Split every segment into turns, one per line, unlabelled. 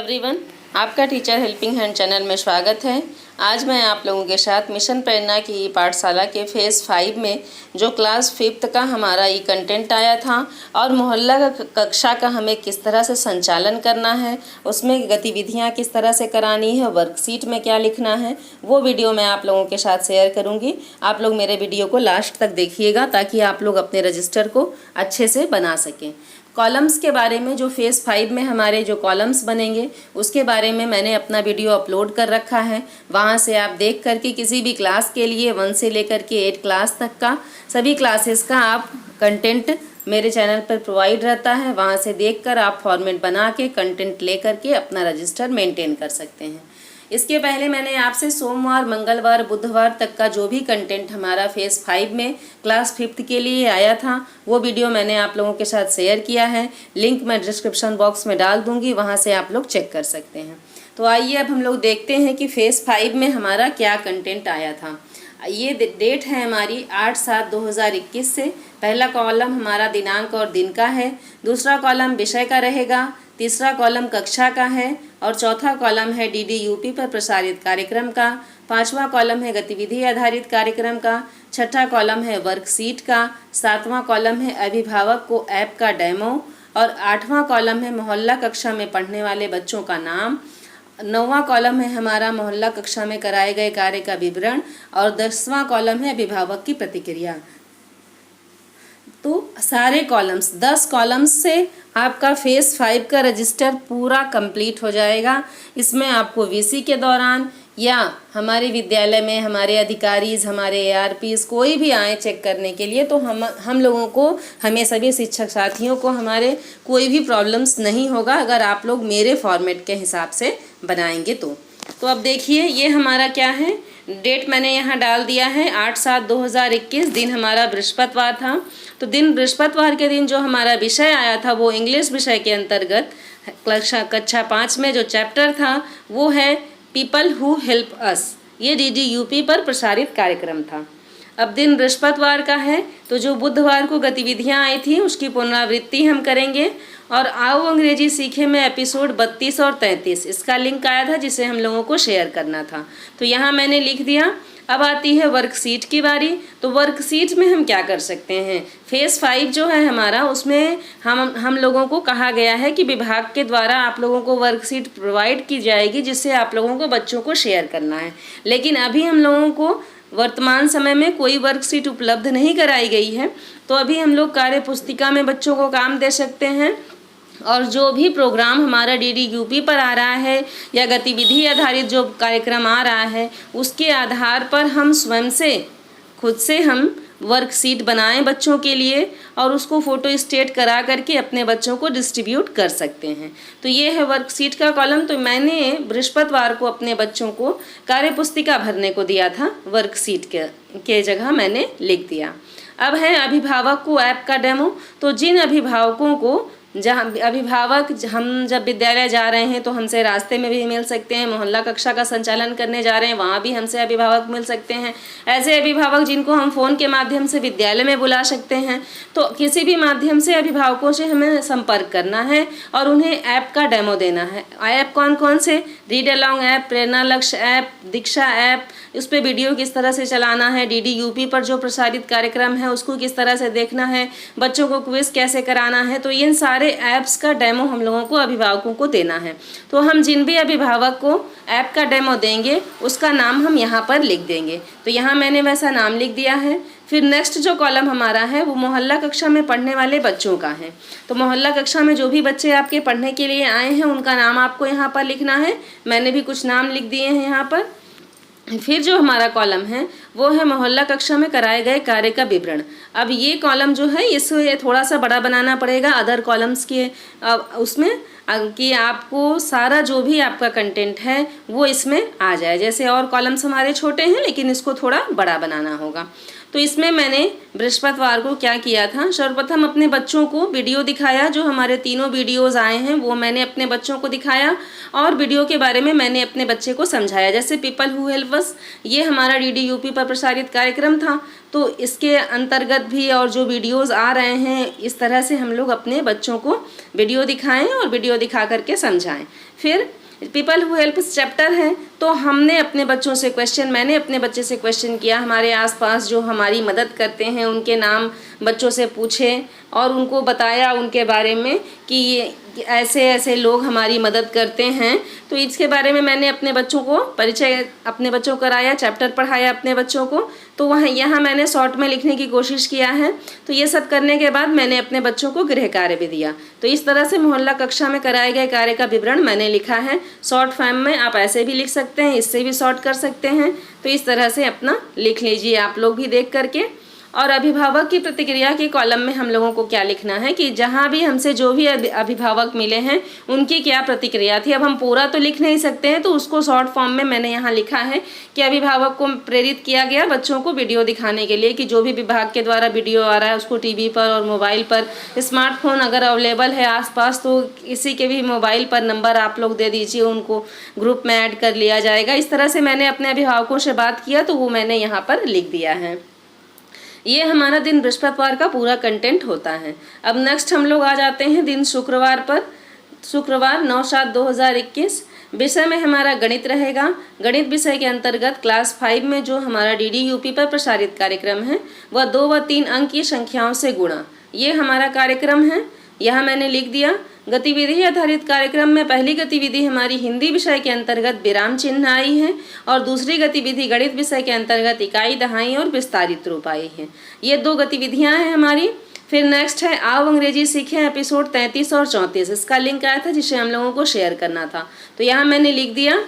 Everyone, आपका teacher helping hand channel में स्वागत है। आज मैं आप लोगों के साथ मिशन प्रेरणा की पाठशाला के फेज़ 5 में जो क्लास 5th का हमारा ई कंटेंट आया था और मोहल्ला कक्षा का हमें किस तरह से संचालन करना है, उसमें गतिविधियां किस तरह से करानी है, वर्कशीट में क्या लिखना है, वो वीडियो मैं आप लोगों के साथ शेयर करूँगी। आप लोग मेरे वीडियो को लास्ट तक देखिएगा ताकि आप लोग अपने रजिस्टर को अच्छे से बना सकें। कॉलम्स के बारे में जो फेज़ 5 में हमारे जो कॉलम्स बनेंगे उसके बारे में मैंने अपना वीडियो अपलोड कर रखा है। वहाँ से आप देख करके किसी भी क्लास के लिए 1 से लेकर के 8 क्लास तक का सभी क्लासेस का आप कंटेंट मेरे चैनल पर प्रोवाइड रहता है। वहाँ से देखकर आप फॉर्मेट बना के कंटेंट ले करके अपना रजिस्टर मेंटेन कर सकते हैं। इसके पहले मैंने आपसे सोमवार, मंगलवार, बुधवार तक का जो भी कंटेंट हमारा फेज़ 5 में क्लास 5th के लिए आया था वो वीडियो मैंने आप लोगों के साथ शेयर किया है। लिंक मैं डिस्क्रिप्शन बॉक्स में डाल दूंगी, वहां से आप लोग चेक कर सकते हैं। तो आइए अब हम लोग देखते हैं कि फेज़ 5 में हमारा क्या कंटेंट आया था। ये डेट है हमारी 8/7/2021 से। पहला कॉलम हमारा दिनांक और दिन का है, दूसरा कॉलम विषय का रहेगा, तीसरा कॉलम कक्षा का है और चौथा कॉलम है DDUP पर प्रसारित कार्यक्रम का, पांचवा कॉलम है गतिविधि आधारित कार्यक्रम का, छठा कॉलम है वर्कशीट का, सातवां कॉलम है अभिभावक को ऐप का डेमो और आठवां कॉलम है मोहल्ला कक्षा में पढ़ने वाले बच्चों का नाम, नौवां कॉलम है हमारा मोहल्ला कक्षा में कराए गए कार्य का विवरण और 10वां कॉलम है अभिभावक की प्रतिक्रिया। तो सारे कॉलम्स 10 कॉलम्स से आपका फेज़ 5 का रजिस्टर पूरा कंप्लीट हो जाएगा। इसमें आपको VC के दौरान या हमारे विद्यालय में हमारे अधिकारीज, हमारे ARPs कोई भी आए चेक करने के लिए तो हम लोगों को, हमें सभी शिक्षक साथियों को हमारे कोई भी प्रॉब्लम्स नहीं होगा अगर आप लोग मेरे फॉर्मेट के हिसाब से बनाएंगे तो अब देखिए ये हमारा क्या है, डेट मैंने यहाँ डाल दिया है 8/7/2021। दिन हमारा बृहस्पतिवार था। तो दिन बृहस्पतिवार के दिन जो हमारा विषय आया था वो इंग्लिश विषय के अंतर्गत कक्षा 5 में जो चैप्टर था वो है पीपल हु हेल्प अस। ये DDUP पर प्रसारित कार्यक्रम था। अब दिन बृहस्पतिवार का है तो जो बुधवार को गतिविधियां आई थी उसकी पुनरावृत्ति हम करेंगे। और आओ अंग्रेजी सीखे में एपिसोड 32 और 33 इसका लिंक आया था जिसे हम लोगों को शेयर करना था, तो यहाँ मैंने लिख दिया। अब आती है वर्कशीट की बारी। तो वर्कशीट में हम क्या कर सकते हैं, फेज़ 5 जो है हमारा उसमें हम लोगों को कहा गया है कि विभाग के द्वारा आप लोगों को वर्कशीट प्रोवाइड की जाएगी जिससे आप लोगों को बच्चों को शेयर करना है। लेकिन अभी हम लोगों को वर्तमान समय में कोई वर्कशीट उपलब्ध नहीं कराई गई है, तो अभी हम लोग कार्य पुस्तिका में बच्चों को काम दे सकते हैं और जो भी प्रोग्राम हमारा DDUP पर आ रहा है या गतिविधि आधारित जो कार्यक्रम आ रहा है उसके आधार पर हम स्वयं से खुद से हम वर्कशीट बनाएं बच्चों के लिए और उसको फ़ोटो स्टेट करा करके अपने बच्चों को डिस्ट्रीब्यूट कर सकते हैं। तो ये है वर्कशीट का कॉलम। तो मैंने बृहस्पतिवार को अपने बच्चों को कार्यपुस्तिका भरने को दिया था, वर्कशीट के जगह मैंने लिख दिया। अब है अभिभावक को ऐप का डेमो। तो जिन अभिभावकों को जहाँ अभिभावक हम जब विद्यालय जा रहे हैं तो हमसे रास्ते में भी मिल सकते हैं, मोहल्ला कक्षा का संचालन करने जा रहे हैं वहाँ भी हमसे अभिभावक मिल सकते हैं। ऐसे अभिभावक जिनको हम फ़ोन के माध्यम से विद्यालय में बुला सकते हैं, तो किसी भी माध्यम से अभिभावकों से हमें संपर्क करना है और उन्हें ऐप का डेमो देना है। ऐप कौन कौन से, रीड अलॉन्ग ऐप, प्रेरणा लक्ष्य ऐप, दीक्षा ऐप, उस पर वीडियो किस तरह से चलाना है, DDUP पर जो प्रसारित कार्यक्रम है उसको किस तरह से देखना है, बच्चों को क्विज कैसे कराना है, तो इन सारे ऐप्स का डेमो हम लोगों को अभिभावकों को देना है। तो हम जिन भी अभिभावक को ऐप का डेमो देंगे उसका नाम हम यहाँ पर लिख देंगे। तो यहाँ मैंने वैसा नाम लिख दिया है। फिर नेक्स्ट जो कॉलम हमारा है वो मोहल्ला कक्षा में पढ़ने वाले बच्चों का है। तो मोहल्ला कक्षा में जो भी बच्चे आपके पढ़ने के लिए आए हैं उनका नाम आपको यहाँ पर लिखना है। मैंने भी कुछ नाम लिख दिए हैं यहाँ पर। फिर जो हमारा कॉलम है वो है मोहल्ला कक्षा में कराए गए कार्य का विवरण। अब ये कॉलम जो है इसको थोड़ा सा बड़ा बनाना पड़ेगा अदर कॉलम्स के उसमें, कि आपको सारा जो भी आपका कंटेंट है वो इसमें आ जाए। जैसे और कॉलम्स हमारे छोटे हैं लेकिन इसको थोड़ा बड़ा बनाना होगा। तो इसमें मैंने बृहस्पतिवार को क्या किया था, सर्वप्रथम अपने बच्चों को वीडियो दिखाया। जो हमारे तीनों वीडियोज़ आए हैं वो मैंने अपने बच्चों को दिखाया और वीडियो के बारे में मैंने अपने बच्चे को समझाया। जैसे पीपल हु हेल्प अस, ये हमारा DDUP पर प्रसारित कार्यक्रम था, तो इसके अंतर्गत भी और जो वीडियोस आ रहे हैं इस तरह से हम लोग अपने बच्चों को वीडियो दिखाएं और वीडियो दिखा करके समझाएं। फिर पीपल हु हेल्प चैप्टर है, तो हमने अपने बच्चों से मैंने अपने बच्चे से क्वेश्चन किया। हमारे आसपास जो हमारी मदद करते हैं उनके नाम बच्चों से पूछे और उनको बताया उनके बारे में कि ये ऐसे ऐसे लोग हमारी मदद करते हैं। तो इसके बारे में मैंने अपने बच्चों को परिचय अपने बच्चों को कराया, चैप्टर पढ़ाया अपने बच्चों को। तो यहाँ मैंने शॉर्ट में लिखने की कोशिश किया है। तो ये सब करने के बाद मैंने अपने बच्चों को गृह कार्य भी दिया। तो इस तरह से मोहल्ला कक्षा में कराए गए कार्य का विवरण मैंने लिखा है शॉर्ट फॉर्म में। आप ऐसे भी लिख सकते हैं, इससे भी शॉर्ट कर सकते हैं। तो इस तरह से अपना लिख लीजिए आप लोग भी देख करके। और अभिभावक की प्रतिक्रिया के कॉलम में हम लोगों को क्या लिखना है कि जहाँ भी हमसे जो भी अभिभावक मिले हैं उनकी क्या प्रतिक्रिया थी। अब हम पूरा तो लिख नहीं सकते हैं, तो उसको शॉर्ट फॉर्म में मैंने यहाँ लिखा है कि अभिभावक को प्रेरित किया गया बच्चों को वीडियो दिखाने के लिए कि जो भी विभाग के द्वारा वीडियो आ रहा है उसको टीवी पर और मोबाइल पर, स्मार्टफोन अगर अवेलेबल है आसपास तो किसी के भी मोबाइल पर नंबर आप लोग दे दीजिए, उनको ग्रुप में ऐड कर लिया जाएगा। इस तरह से मैंने अपने अभिभावकों से बात किया, तो वो मैंने यहाँ पर लिख दिया है। ये हमारा दिन बृहस्पतिवार का पूरा कंटेंट होता है। अब नेक्स्ट हम लोग आ जाते हैं दिन शुक्रवार पर। शुक्रवार 9/7/2021 विषय में हमारा गणित रहेगा। गणित विषय के अंतर्गत क्लास 5 में जो हमारा DDUP पर प्रसारित कार्यक्रम है वह 2 व 3 अंक की संख्याओं से गुणा, ये हमारा कार्यक्रम है। यहाँ मैंने लिख दिया। गतिविधि आधारित कार्यक्रम में पहली गतिविधि हमारी हिंदी विषय के अंतर्गत विराम चिन्ह आई है और दूसरी गतिविधि गणित विषय के अंतर्गत इकाई दहाई और विस्तारित रूप आई है। ये 2 गतिविधियां हैं हमारी। फिर नेक्स्ट है आओ अंग्रेजी सीखें एपिसोड 33 और 34, इसका लिंक आया था जिसे हम लोगों को शेयर करना था, तो यहाँ मैंने लिख दिया।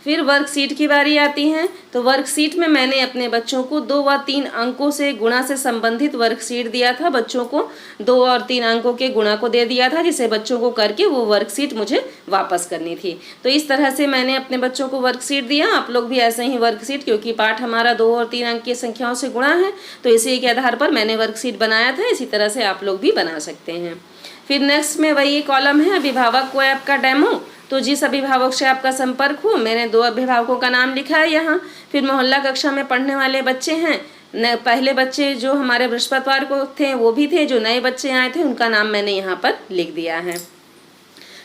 फिर वर्कशीट की बारी आती है, तो वर्कशीट में मैंने अपने बच्चों को 2 व 3 अंकों से गुणा से संबंधित वर्कशीट दिया था। बच्चों को 2 और 3 अंकों के गुणा को दे दिया था, जिसे बच्चों को करके वो वर्कशीट मुझे वापस करनी थी। तो इस तरह से मैंने अपने बच्चों को वर्कशीट दिया। आप लोग भी ऐसे ही वर्कशीट, क्योंकि पाठ हमारा 2 और 3 अंक की संख्याओं से गुणा है, तो इसी के आधार पर मैंने वर्कशीट बनाया था। इसी तरह से आप लोग भी बना सकते हैं। फिर नेक्स्ट में वही कॉलम है अभिभावक को ऐप का डेमो। तो जिस अभिभावक से आपका संपर्क हो, मैंने 2 अभिभावकों का नाम लिखा है यहाँ। फिर मोहल्ला कक्षा में पढ़ने वाले बच्चे हैं, पहले बच्चे जो हमारे बृहस्पतिवार को थे वो भी थे, जो नए बच्चे आए थे उनका नाम मैंने यहाँ पर लिख दिया है।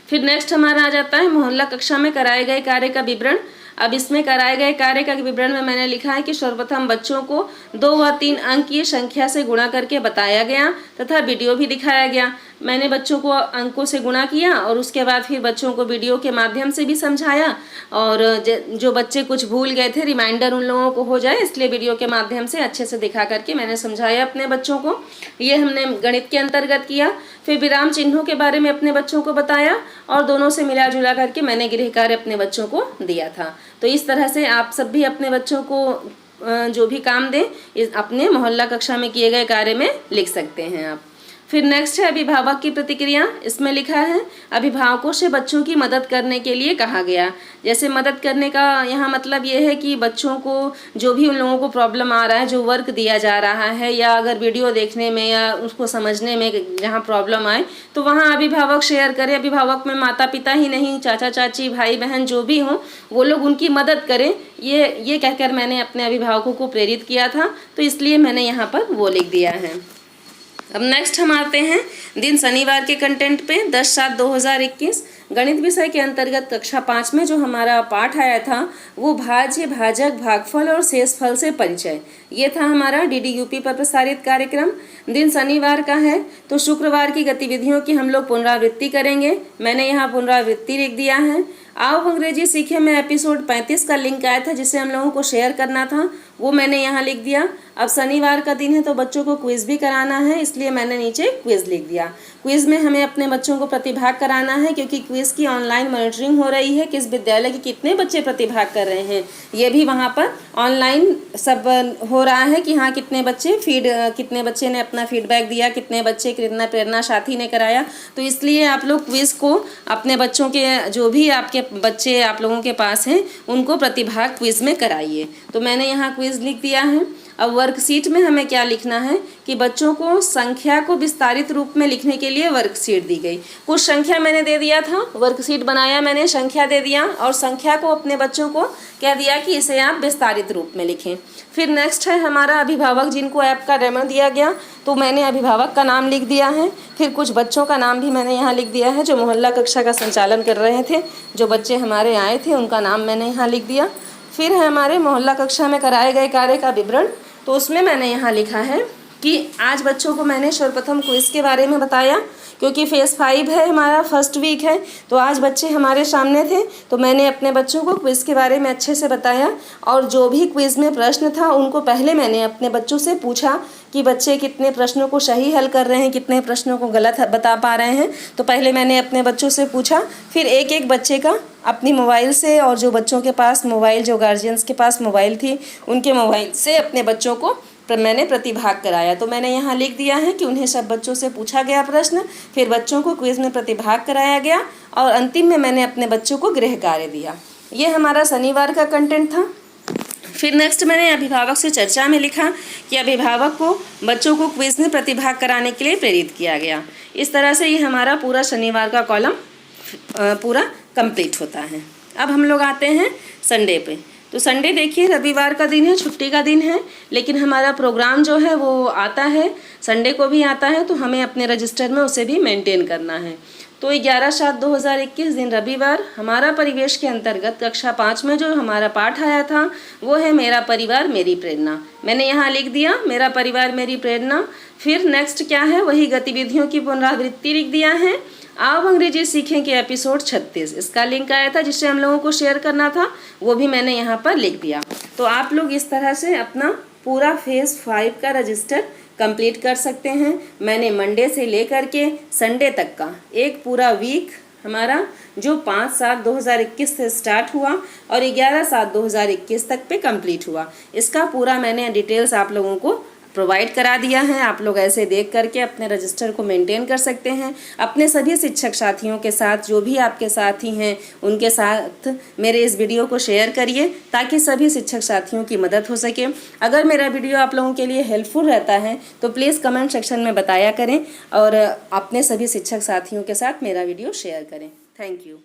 फिर नेक्स्ट हमारा आ जाता है मोहल्ला कक्षा में कराए गए कार्य का विवरण। अब इसमें कराए गए कार्य का विवरण में मैंने लिखा है कि सर्वप्रथम बच्चों को 2 व 3 अंक की संख्या से गुणा करके बताया गया तथा वीडियो भी दिखाया गया। मैंने बच्चों को अंकों से गुणा किया और उसके बाद फिर बच्चों को वीडियो के माध्यम से भी समझाया, और जो बच्चे कुछ भूल गए थे रिमाइंडर उन लोगों को हो जाए, इसलिए वीडियो के माध्यम से अच्छे से दिखा करके मैंने समझाया अपने बच्चों को। ये हमने गणित के अंतर्गत किया। फिर विराम चिन्हों के बारे में अपने बच्चों को बताया और दोनों से मिला जुला करके मैंने गृह कार्य अपने बच्चों को दिया था। तो इस तरह से आप सब भी अपने बच्चों को जो भी काम दें अपने मोहल्ला कक्षा में किए गए कार्य में लिख सकते हैं आप। फिर नेक्स्ट है अभिभावक की प्रतिक्रिया। इसमें लिखा है अभिभावकों से बच्चों की मदद करने के लिए कहा गया। जैसे मदद करने का यहाँ मतलब ये है कि बच्चों को जो भी उन लोगों को प्रॉब्लम आ रहा है, जो वर्क दिया जा रहा है, या अगर वीडियो देखने में या उसको समझने में जहाँ प्रॉब्लम आए तो वहाँ अभिभावक शेयर करें। अभिभावक में माता पिता ही नहीं, चाचा चाची, भाई बहन जो भी हों वो लोग उनकी मदद करें। ये कहकर मैंने अपने अभिभावकों को प्रेरित किया था, तो इसलिए मैंने यहाँ पर वो लिख दिया है। अब नेक्स्ट हम आते हैं दिन शनिवार के कंटेंट पे। 10/7/2021 गणित विषय के अंतर्गत कक्षा 5 में जो हमारा पाठ आया था वो भाज्य, भाजक, भागफल और शेषफल से परिचय, ये था हमारा DDUP पर प्रसारित कार्यक्रम। दिन शनिवार का है, तो शुक्रवार की गतिविधियों की हम लोग पुनरावृत्ति करेंगे। मैंने यहाँ पुनरावृत्ति लिख दिया है। आओ अंग्रेजी सीखे में एपिसोड 35 का लिंक आया था जिसे हम लोगों को शेयर करना था, वो मैंने यहाँ लिख दिया। अब शनिवार का दिन है तो बच्चों को क्विज भी कराना है, इसलिए मैंने नीचे क्विज लिख दिया। क्विज में हमें अपने बच्चों को प्रतिभाग कराना है, क्योंकि क्विज की ऑनलाइन मॉनिटरिंग हो रही है। किस विद्यालय के कितने बच्चे प्रतिभाग कर रहे हैं ये भी वहाँ पर ऑनलाइन सब हो रहा है कि हाँ कितने बच्चे ने अपना फीडबैक दिया, कितने बच्चे कितना प्रेरणा साथी ने कराया। तो इसलिए आप लोग क्विज को अपने बच्चों के जो भी आपके बच्चे आप लोगों के पास हैं उनको प्रतिभाग क्विज में कराइए। तो मैंने यहाँ क्विज लिख दिया है। अब वर्कशीट में हमें क्या लिखना है कि बच्चों को संख्या को विस्तारित रूप में लिखने के लिए वर्कशीट दी गई। कुछ संख्या मैंने दे दिया था, वर्कशीट बनाया मैंने, संख्या दे दिया और संख्या को अपने बच्चों को कह दिया कि इसे आप विस्तारित रूप में लिखें। फिर नेक्स्ट है हमारा अभिभावक, जिनको ऐप का डेमो दिया गया, तो मैंने अभिभावक का नाम लिख दिया है। फिर कुछ बच्चों का नाम भी मैंने यहाँ लिख दिया है जो मोहल्ला कक्षा का संचालन कर रहे थे, जो बच्चे हमारे आए थे उनका नाम मैंने यहाँ लिख दिया। फिर है हमारे मोहल्ला कक्षा में कराए गए कार्य का विवरण, तो उसमें मैंने यहाँ लिखा है कि आज बच्चों को मैंने सर्वप्रथम क्विज के बारे में बताया, क्योंकि फेज़ 5 है, हमारा फर्स्ट वीक है, तो आज बच्चे हमारे सामने थे, तो मैंने अपने बच्चों को क्विज़ के बारे में अच्छे से बताया। और जो भी क्विज़ में प्रश्न था उनको पहले मैंने अपने बच्चों से पूछा कि बच्चे कितने प्रश्नों को सही हल कर रहे हैं, कितने प्रश्नों को गलत बता पा रहे हैं। तो पहले मैंने अपने बच्चों से पूछा, फिर एक एक बच्चे का अपनी मोबाइल से, और जो बच्चों के पास मोबाइल, जो गार्जियंस के पास मोबाइल थी उनके मोबाइल से अपने बच्चों को मैंने प्रतिभाग कराया। तो मैंने यहाँ लिख दिया है कि उन्हें सब बच्चों से पूछा गया प्रश्न, फिर बच्चों को क्विज़ में प्रतिभाग कराया गया और अंतिम में मैंने अपने बच्चों को गृह कार्य दिया। ये हमारा शनिवार का कंटेंट था। फिर नेक्स्ट मैंने अभिभावक से चर्चा में लिखा कि अभिभावक को बच्चों को क्विज़ में प्रतिभाग कराने के लिए प्रेरित किया गया। इस तरह से ये हमारा पूरा शनिवार का कॉलम पूरा कंप्लीट होता है। अब हम लोग आते हैं संडे पे। तो संडे देखिए, रविवार का दिन है, छुट्टी का दिन है, लेकिन हमारा प्रोग्राम जो है वो आता है, संडे को भी आता है, तो हमें अपने रजिस्टर में उसे भी मेंटेन करना है। तो 11/7/2021 दिन रविवार, हमारा परिवेश के अंतर्गत कक्षा 5 में जो हमारा पाठ आया था वो है मेरा परिवार मेरी प्रेरणा। मैंने यहाँ लिख दिया मेरा परिवार मेरी प्रेरणा। फिर नेक्स्ट क्या है, वही गतिविधियों की पुनरावृत्ति लिख दिया है। अब अंग्रेजी सीखें के एपिसोड 36, इसका लिंक आया था जिससे हम लोगों को शेयर करना था, वो भी मैंने यहाँ पर लिख दिया। तो आप लोग इस तरह से अपना पूरा फेज़ 5 का रजिस्टर कंप्लीट कर सकते हैं। मैंने मंडे से लेकर के संडे तक का एक पूरा वीक हमारा जो 5/7/2021 से स्टार्ट हुआ और 11/7/2021 तक पे कंप्लीट हुआ, इसका पूरा मैंने डिटेल्स आप लोगों को प्रोवाइड करा दिया है। आप लोग ऐसे देख करके अपने रजिस्टर को मेंटेन कर सकते हैं। अपने सभी शिक्षक साथियों के साथ, जो भी आपके साथी हैं उनके साथ मेरे इस वीडियो को शेयर करिए ताकि सभी शिक्षक साथियों की मदद हो सके। अगर मेरा वीडियो आप लोगों के लिए हेल्पफुल रहता है तो प्लीज़ कमेंट सेक्शन में बताया करें और अपने सभी शिक्षक साथियों के साथ मेरा वीडियो शेयर करें। Thank you.